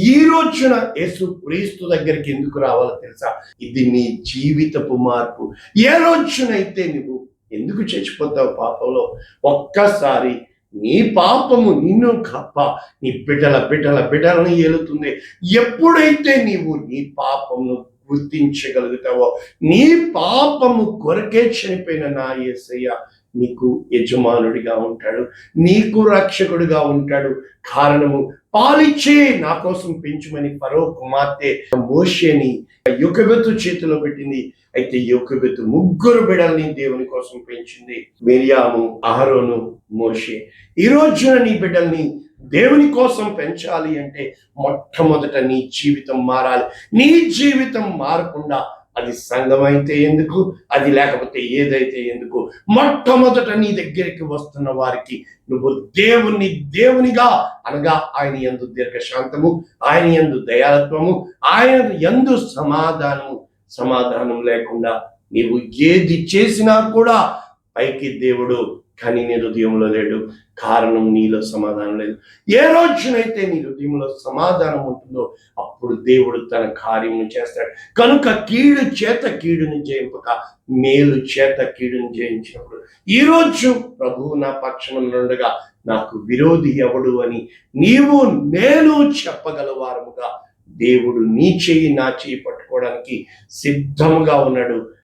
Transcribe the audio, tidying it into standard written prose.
ఈ రోజున యేసు క్రీస్తు దగ్గరికి ఎందుకు రావాలో తెలుసా? ఇది నీ జీవితపు మార్పు. ఏ రోజునైతే నువ్వు ఎందుకు చచ్చిపోతావు పాపంలో? ఒక్కసారి నీ పాపము నిన్ను నీ బిడ్డలని ఏలుతుంది. ఎప్పుడైతే నీవు నీ పాపమును గుర్తించగలుగుతావో, నీ పాపము కొరకే చనిపోయిన నా యేసయ్య నీకు యజమానుడిగా ఉంటాడు, నీకు రక్షకుడిగా ఉంటాడు. కారణము, పాలిచ్చే నా కోసం పెంచుమని ఫరో కుమార్తె మోషేని యోకెబెతు చేతిలో పెట్టింది. అయితే యోకెబెతు 3 బిడ్డల్ని దేవుని కోసం పెంచింది, మిర్యాము, అహరోను, మోషే. ఈ రోజున నీ బిడ్డల్ని దేవుని కోసం పెంచాలి అంటే మొట్టమొదట నీ జీవితం మారాలి. నీ జీవితం మారకుండా అది సంఘం అయితే ఎందుకు, అది లేకపోతే ఏదైతే ఎందుకు? మొట్టమొదట నీ దగ్గరికి వస్తున్న వారికి నువ్వు దేవునిగా అనగా ఆయన యందు దీర్ఘశాంతము, ఆయన యందు దయాళత్వము, ఆయన యందు సమాధానం లేకుండా నీవు ఏది చేసినా కూడా పైకి దేవుడు కానీ నీ హృదయంలో లేడు. కారణం, నీలో సమాధానం లేదు. ఏ రోజునైతే నీ హృదయంలో సమాధానం ఉంటుందో అప్పుడు దేవుడు తన కార్యము చేస్తాడు. కనుక కీడు చేత కీడుని జయింపక మేలు చేత కీడుని జయించినప్పుడు, ఈరోజు ప్రభువు నా పక్షమునుండగా నాకు విరోధి ఎవడు అని నీవు నేను చెప్పగలవారముగా దేవుడు నీ చెయ్యి నా చెయ్యి పట్టుకోవడానికి సిద్ధముగా ఉన్నాడు.